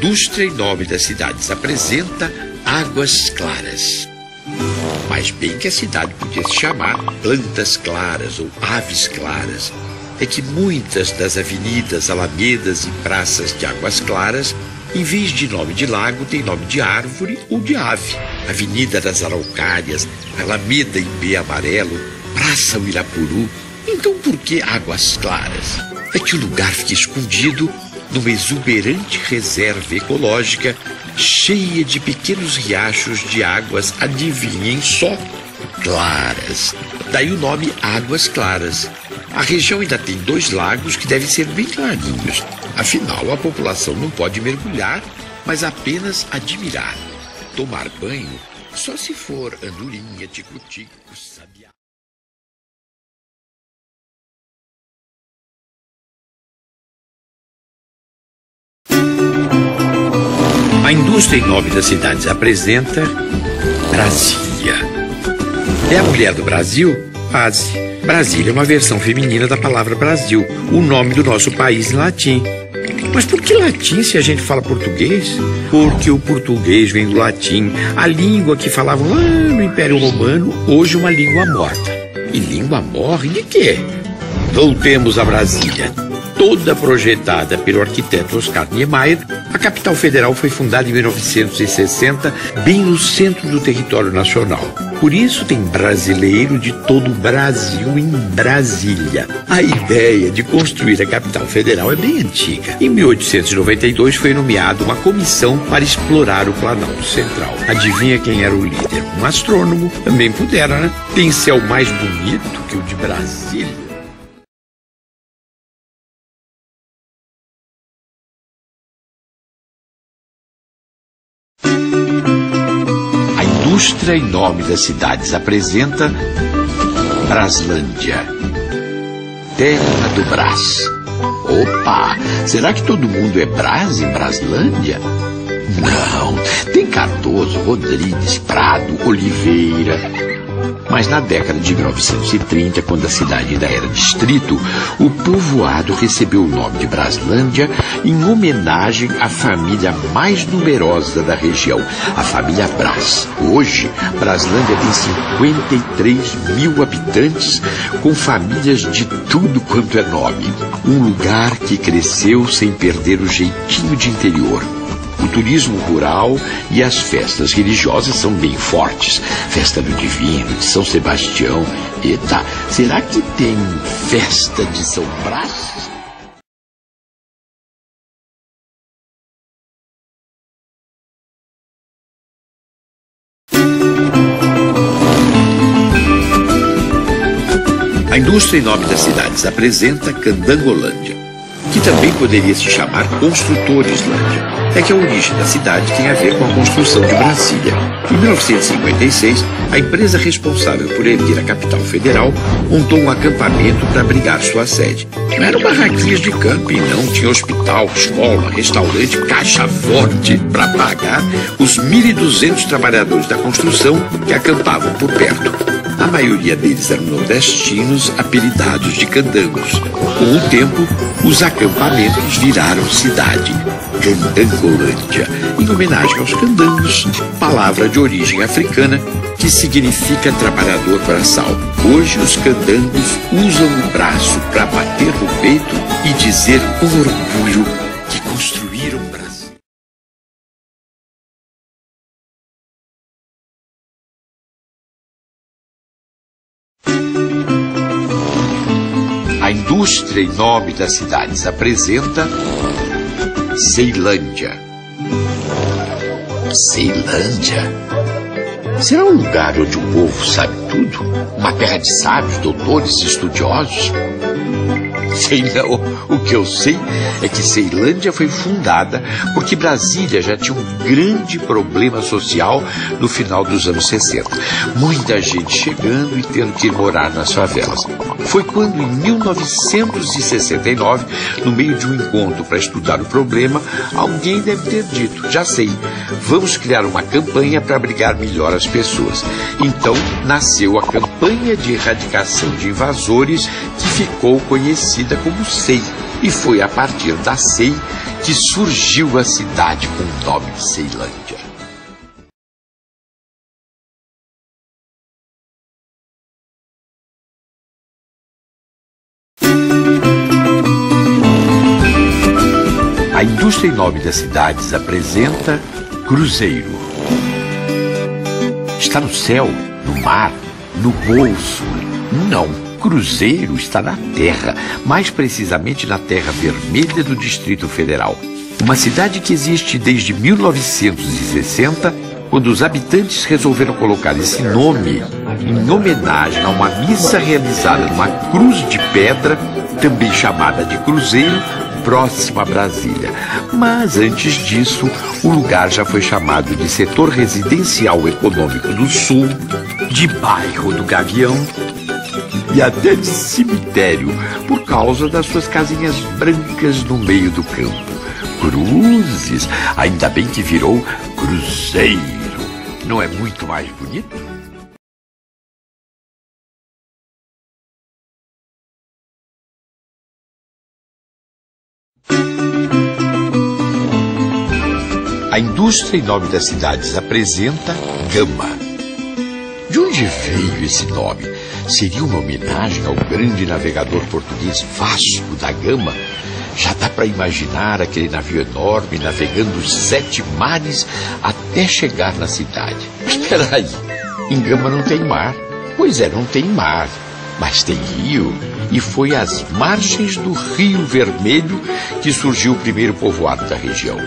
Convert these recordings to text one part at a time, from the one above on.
indústria em nome das cidades apresenta Águas Claras. Mas bem que a cidade podia se chamar Plantas Claras ou Aves Claras. É que muitas das avenidas, alamedas e praças de Águas Claras, em vez de nome de lago, tem nome de árvore ou de ave. Avenida das Araucárias, Alameda Imbé Amarelo, Praça Uirapuru. Então por que Águas Claras? É que o lugar fica escondido numa exuberante reserva ecológica cheia de pequenos riachos de águas, adivinhem só, claras. Daí o nome Águas Claras. A região ainda tem 2 lagos que devem ser bem clarinhos. Afinal, a população não pode mergulhar, mas apenas admirar. Tomar banho só se for andorinha, tico-tico, sabiá. A indústria em nome das cidades apresenta Brasília. É a mulher do Brasil? Quase. Brasília é uma versão feminina da palavra Brasil, o nome do nosso país em latim. Mas por que latim se a gente fala português? Porque o português vem do latim, a língua que falavam lá no Império Romano, hoje uma língua morta. E língua morre de quê? Voltemos a Brasília. Toda projetada pelo arquiteto Oscar Niemeyer, a capital federal foi fundada em 1960, bem no centro do território nacional. Por isso tem brasileiro de todo o Brasil em Brasília. A ideia de construir a capital federal é bem antiga. Em 1892 foi nomeada uma comissão para explorar o Planalto Central. Adivinha quem era o líder? Um astrônomo. Também pudera, né? Tem céu mais bonito que o de Brasília. A indústria em nome das cidades apresenta Braslândia, terra do Brás. Opa, será que todo mundo é Brás em Braslândia? Não, tem Cardoso, Rodrigues, Prado, Oliveira. Mas na década de 1930, quando a cidade ainda era distrito, o povoado recebeu o nome de Braslândia em homenagem à família mais numerosa da região, a família Brás. Hoje, Braslândia tem 53 mil habitantes, com famílias de tudo quanto é nome. Um lugar que cresceu sem perder o jeitinho de interior. O turismo rural e as festas religiosas são bem fortes. Festa do Divino, de São Sebastião. Eita, será que tem festa de São Brás? A indústria em nome das cidades apresenta Candangolândia, que também poderia se chamar Construtoreslândia. É que a origem da cidade tem a ver com a construção de Brasília. Em 1956, a empresa responsável por erguer a capital federal montou um acampamento para abrigar sua sede. Não eram barraquinhas de camping, não. Tinha hospital, escola, restaurante, caixa forte para pagar os 1.200 trabalhadores da construção que acampavam por perto. A maioria deles eram nordestinos, apelidados de candangos. Com o tempo, os acampamentos viraram cidade, Candangolândia, em homenagem aos candangos, palavra de origem africana que significa trabalhador braçal. Hoje, os candangos usam o braço para bater no peito e dizer com orgulho que construíram o Brasil. A indústria em nome das cidades apresenta Ceilândia. Ceilândia? Será um lugar onde o povo sabe tudo? Uma terra de sábios, doutores e estudiosos? Sei não. O que eu sei é que Ceilândia foi fundada porque Brasília já tinha um grande problema social no final dos anos 60. Muita gente chegando e tendo que ir morar nas favelas. Foi quando, em 1969, no meio de um encontro para estudar o problema, alguém deve ter dito: já sei, vamos criar uma campanha para abrigar melhor as pessoas. Então, nasceu a Campanha de Erradicação de Invasores, que ficou conhecida como SEI. E foi a partir da SEI que surgiu a cidade com o nome de Ceilândia. A indústria e nome das cidades apresenta Cruzeiro. Está no céu, no mar, no bolso. Não, Cruzeiro está na terra, mais precisamente na Terra Vermelha do Distrito Federal. Uma cidade que existe desde 1960, quando os habitantes resolveram colocar esse nome em homenagem a uma missa realizada numa cruz de pedra, também chamada de Cruzeiro, próxima a Brasília. Mas antes disso, o lugar já foi chamado de Setor Residencial Econômico do Sul, de Bairro do Gavião e até de cemitério, por causa das suas casinhas brancas no meio do campo. Cruzes, ainda bem que virou Cruzeiro. Não é muito mais bonito? A indústria em nome das cidades apresenta Gama. De onde veio esse nome? Seria uma homenagem ao grande navegador português Vasco da Gama? Já dá para imaginar aquele navio enorme navegando os 7 mares até chegar na cidade. Mas espera aí, em Gama não tem mar. Pois é, não tem mar, mas tem rio. E foi às margens do Rio Vermelho que surgiu o primeiro povoado da região.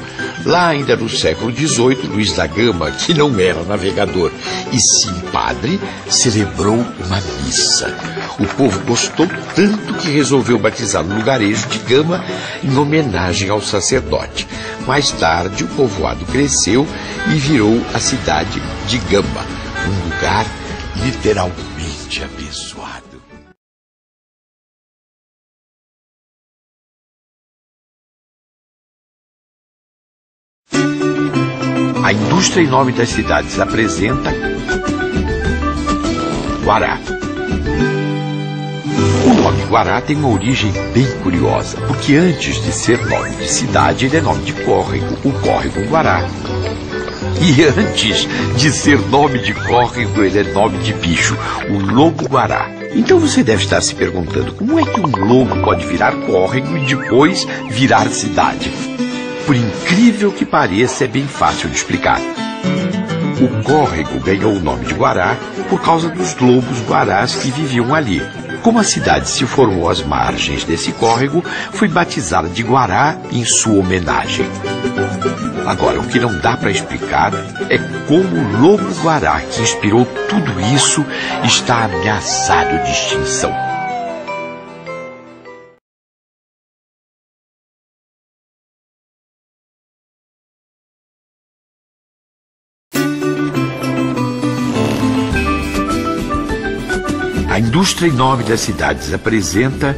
Lá ainda no século XVIII, Luís da Gama, que não era navegador e sim padre, celebrou uma missa. O povo gostou tanto que resolveu batizar o lugarejo de Gama em homenagem ao sacerdote. Mais tarde, o povoado cresceu e virou a cidade de Gama, um lugar literalmente abençoado. A indústria em nome das cidades apresenta Guará. O nome Guará tem uma origem bem curiosa, porque antes de ser nome de cidade, ele é nome de córrego, o córrego Guará. E antes de ser nome de córrego, ele é nome de bicho, o lobo-guará. Então você deve estar se perguntando, como é que um lobo pode virar córrego e depois virar cidade? Por incrível que pareça, é bem fácil de explicar. O córrego ganhou o nome de Guará por causa dos lobos-guarás que viviam ali. Como a cidade se formou às margens desse córrego, foi batizada de Guará em sua homenagem. Agora, o que não dá para explicar é como o lobo-guará que inspirou tudo isso está ameaçado de extinção. A indústria em nome das cidades apresenta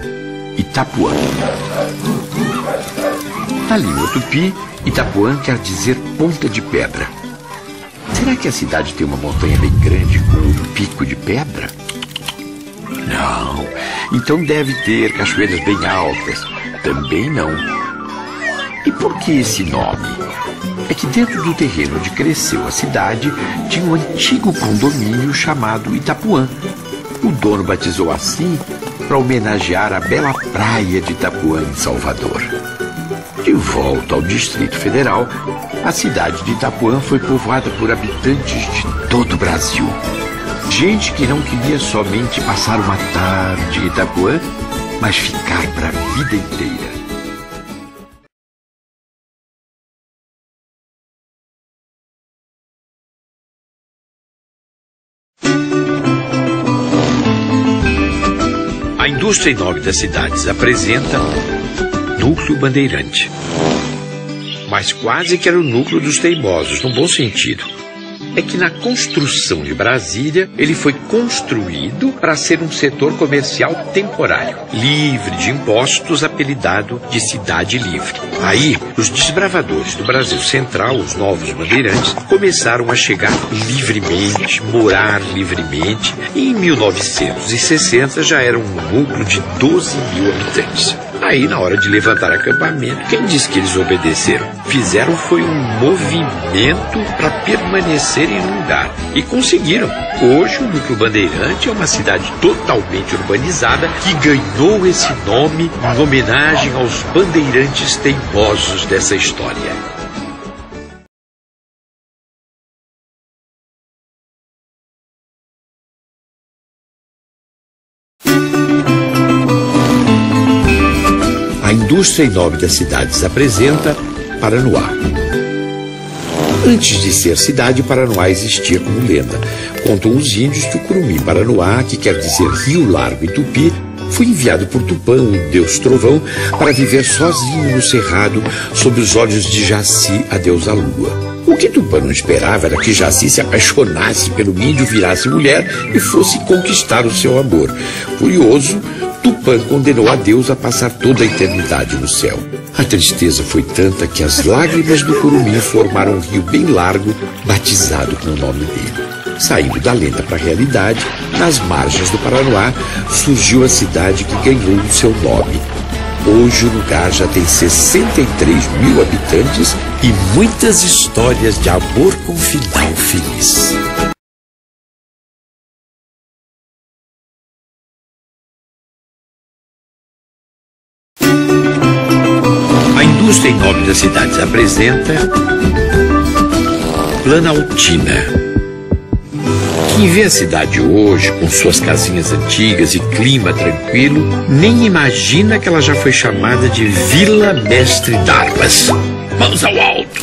Itapuã. Na língua tupi, Itapuã quer dizer ponta de pedra. Será que a cidade tem uma montanha bem grande com um pico de pedra? Não. Então deve ter cachoeiras bem altas. Também não. E por que esse nome? É que dentro do terreno onde cresceu a cidade tinha um antigo condomínio chamado Itapuã. O dono batizou assim para homenagear a bela praia de Itapuã, em Salvador. De volta ao Distrito Federal, a cidade de Itapuã foi povoada por habitantes de todo o Brasil. Gente que não queria somente passar uma tarde em Itapuã, mas ficar para a vida inteira. A indústria em nome das cidades apresenta Núcleo Bandeirante. Mas quase que era o núcleo dos teimosos, no bom sentido. É que na construção de Brasília, ele foi construído para ser um setor comercial temporário, livre de impostos, apelidado de Cidade Livre. Aí, os desbravadores do Brasil Central, os novos bandeirantes, começaram a chegar livremente, morar livremente, e em 1960 já era um núcleo de 12 mil habitantes. Aí, na hora de levantar acampamento, quem disse que eles obedeceram? Fizeram foi um movimento para permanecerem no lugar. E conseguiram. Hoje, o Núcleo Bandeirante é uma cidade totalmente urbanizada que ganhou esse nome em homenagem aos bandeirantes teimosos dessa história. A indústria e nome das cidades apresenta Paranoá. Antes de ser cidade, Paranoá existia como lenda. Contam os índios que o Curumim Paranoá, que quer dizer Rio Largo em Tupi, foi enviado por Tupã, o deus trovão, para viver sozinho no cerrado, sob os olhos de Jaci, a deusa lua. O que Tupã não esperava era que Jaci se apaixonasse pelo índio, virasse mulher e fosse conquistar o seu amor. Furioso, Tupã condenou a Deus a passar toda a eternidade no céu. A tristeza foi tanta que as lágrimas do Curumim formaram um rio bem largo, batizado com o nome dele. Saindo da lenda para a realidade, nas margens do Paranoá, surgiu a cidade que ganhou o seu nome. Hoje o lugar já tem 63 mil habitantes e muitas histórias de amor com final feliz. A indústria em nome das cidades apresenta Planaltina. Quem vê a cidade hoje, com suas casinhas antigas e clima tranquilo, nem imagina que ela já foi chamada de Vila Mestre d'Armas. Mãos ao alto!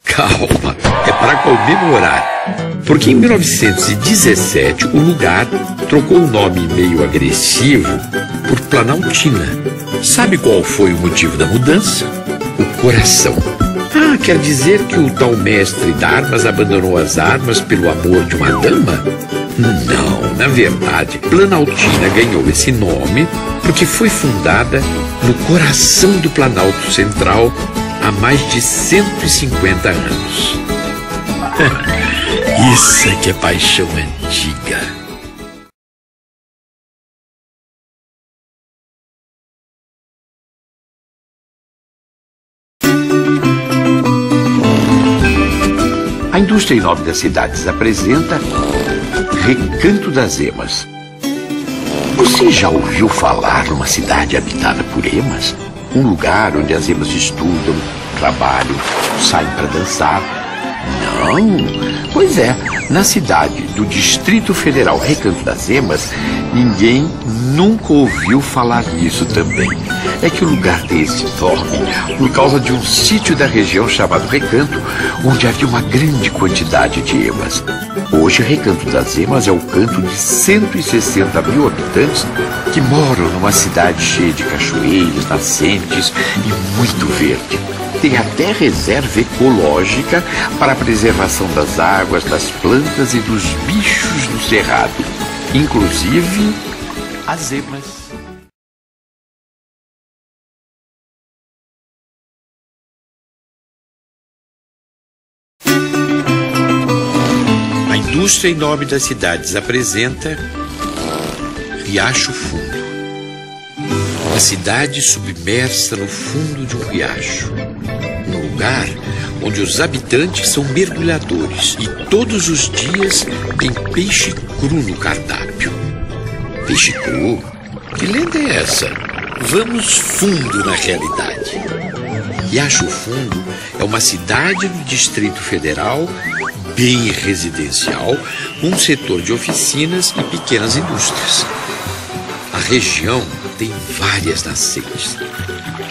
Calma, é para comemorar. Porque em 1917 o lugar trocou o nome meio agressivo por Planaltina. Sabe qual foi o motivo da mudança? O coração. Ah, quer dizer que o tal mestre d'armas abandonou as armas pelo amor de uma dama? Não, na verdade, Planaltina ganhou esse nome porque foi fundada no coração do Planalto Central há mais de 150 anos. Isso é que é paixão antiga. A indústria em nome das cidades apresenta Recanto das Emas. Você já ouviu falar numa cidade habitada por emas? Um lugar onde as emas estudam, trabalham, saem para dançar? Não? Pois é, na cidade do Distrito Federal Recanto das Emas, ninguém nunca ouviu falar nisso também. É que o lugar tem esse nome por causa de um sítio da região chamado Recanto, onde havia uma grande quantidade de emas. Hoje, Recanto das Emas é o canto de 160 mil habitantes que moram numa cidade cheia de cachoeiras, nascentes e muito verde. Tem até reserva ecológica para a preservação das águas, das plantas e dos bichos do cerrado, inclusive as emas. A indústria em nome das cidades apresenta Riacho Fundo. Uma cidade submersa no fundo de um riacho. Um lugar onde os habitantes são mergulhadores e todos os dias tem peixe cru no cardápio. Peixe cru? Que lenda é essa? Vamos fundo na realidade. Riacho Fundo é uma cidade do Distrito Federal bem residencial, com um setor de oficinas e pequenas indústrias. A região tem várias nascentes.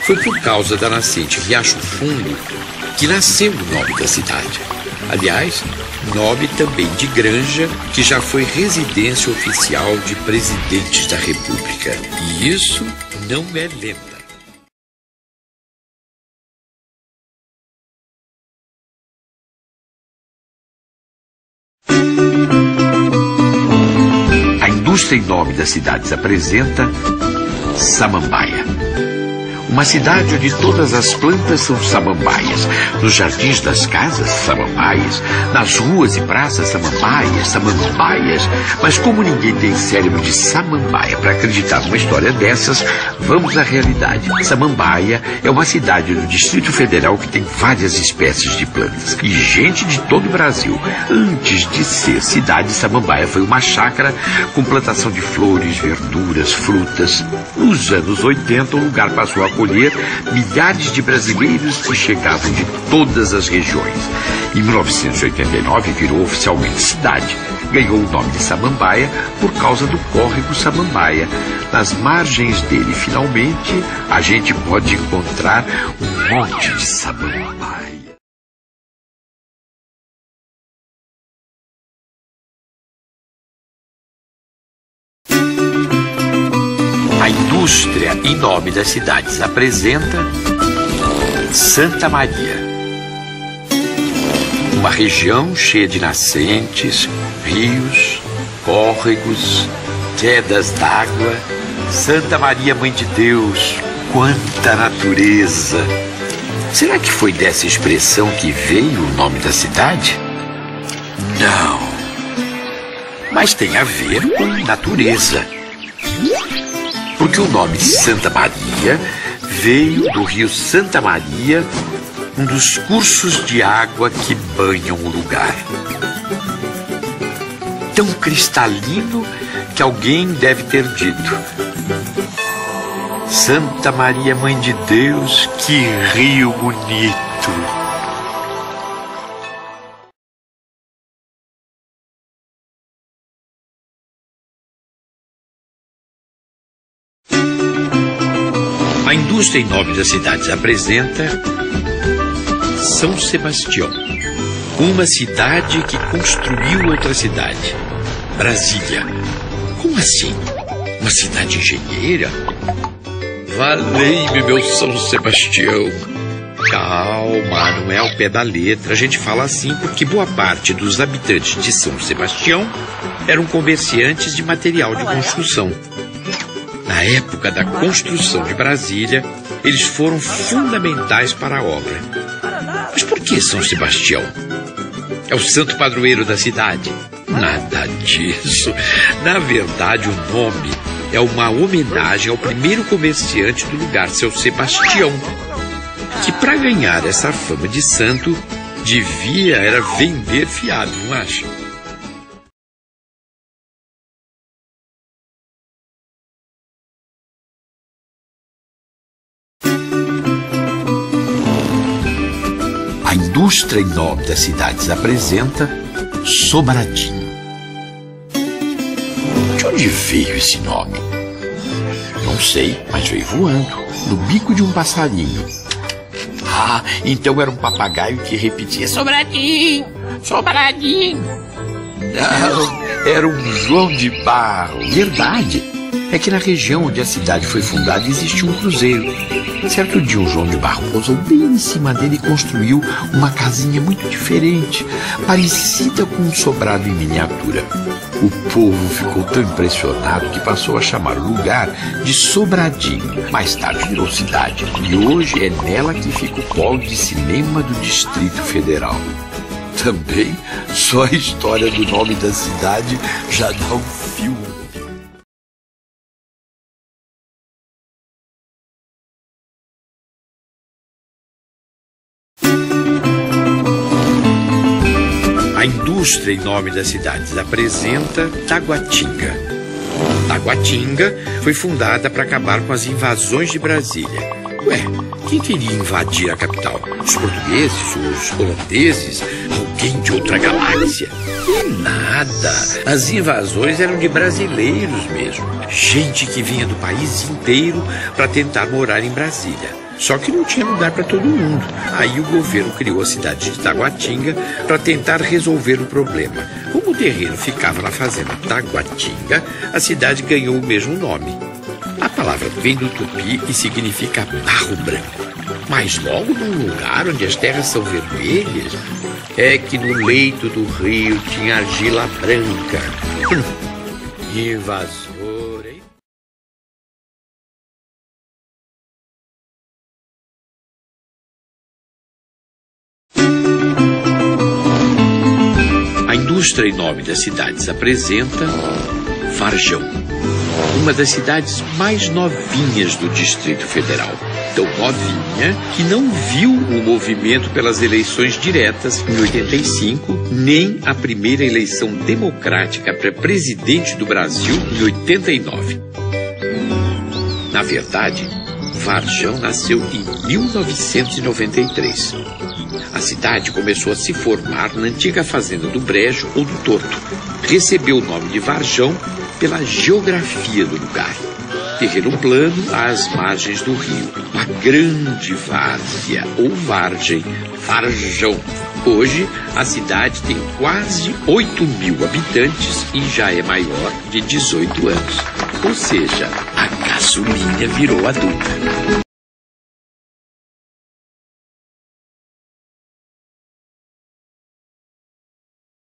Foi por causa da nascente Riacho Fundo que nasceu o nome da cidade. Aliás, nome também de granja, que já foi residência oficial de presidentes da República. E isso não é lenda. A indústria em nome das cidades apresenta Samambaia. Uma cidade onde todas as plantas são samambaias. Nos jardins das casas, samambaias. Nas ruas e praças, samambaias, samambaias. Mas como ninguém tem cérebro de samambaia para acreditar numa história dessas, vamos à realidade. Samambaia é uma cidade do Distrito Federal que tem várias espécies de plantas. E gente de todo o Brasil. Antes de ser cidade, Samambaia foi uma chácara com plantação de flores, verduras, frutas. Nos anos 80, o lugar passou a acolher milhares de brasileiros que chegavam de todas as regiões. Em 1989, virou oficialmente cidade. Ganhou o nome de Samambaia por causa do córrego Samambaia. Nas margens dele, finalmente, a gente pode encontrar um monte de samambaia. A indústria, em nome das cidades, apresenta Santa Maria. Uma região cheia de nascentes, rios, córregos, quedas d'água. Santa Maria, Mãe de Deus, quanta natureza! Será que foi dessa expressão que veio o nome da cidade? Não. Mas tem a ver com natureza. Porque o nome Santa Maria veio do rio Santa Maria, um dos cursos de água que banham o lugar. Tão cristalino que alguém deve ter dito: Santa Maria, Mãe de Deus, que rio bonito! A indústria em nome das cidades apresenta São Sebastião, uma cidade que construiu outra cidade, Brasília. Como assim? Uma cidade engenheira? Valei-me, meu São Sebastião. Calma, não é ao pé da letra. A gente fala assim porque boa parte dos habitantes de São Sebastião eram comerciantes de material de construção. Na época da construção de Brasília, eles foram fundamentais para a obra. Mas por que São Sebastião? É o santo padroeiro da cidade? Nada disso. Na verdade, o nome é uma homenagem ao primeiro comerciante do lugar, seu Sebastião, que para ganhar essa fama de santo, era vender fiado, não acha? A indústria em nome das cidades apresenta Sobradinho. De onde veio esse nome? Não sei, mas veio voando, no bico de um passarinho. Ah, então era um papagaio que repetia Sobradinho, Sobradinho. Não, era um João de Barro. Verdade. É que na região onde a cidade foi fundada existe um cruzeiro. Certo dia, um João de Barro pousou bem em cima dele e construiu uma casinha muito diferente, parecida com um sobrado em miniatura. O povo ficou tão impressionado que passou a chamar o lugar de Sobradinho. Mais tarde virou cidade e hoje é nela que fica o polo de cinema do Distrito Federal. Também, só a história do nome da cidade já dá um filme. A indústria em nome das cidades apresenta Taguatinga. Taguatinga foi fundada para acabar com as invasões de Brasília. Ué, quem queria invadir a capital? Os portugueses, os holandeses, alguém de outra galáxia? E nada! As invasões eram de brasileiros mesmo. Gente que vinha do país inteiro para tentar morar em Brasília. Só que não tinha lugar para todo mundo. Aí o governo criou a cidade de Taguatinga para tentar resolver o problema. Como o terreno ficava na fazenda Taguatinga, a cidade ganhou o mesmo nome. A palavra vem do tupi e significa barro branco. Mas logo num lugar onde as terras são vermelhas, é que no leito do rio tinha argila branca. Invasor. Indústria e Nome das Cidades apresenta Varjão, uma das cidades mais novinhas do Distrito Federal. Tão novinha que não viu o movimento pelas eleições diretas em 85, nem a primeira eleição democrática para presidente do Brasil em 89. Na verdade, Varjão nasceu em 1993. A cidade começou a se formar na antiga fazenda do Brejo ou do Torto. Recebeu o nome de Varjão pela geografia do lugar. Terreno plano às margens do rio. Uma grande várzea ou vargem, Varjão. Hoje, a cidade tem quase 8.000 habitantes e já é maior de 18 anos. Ou seja, a caçulinha virou adulta.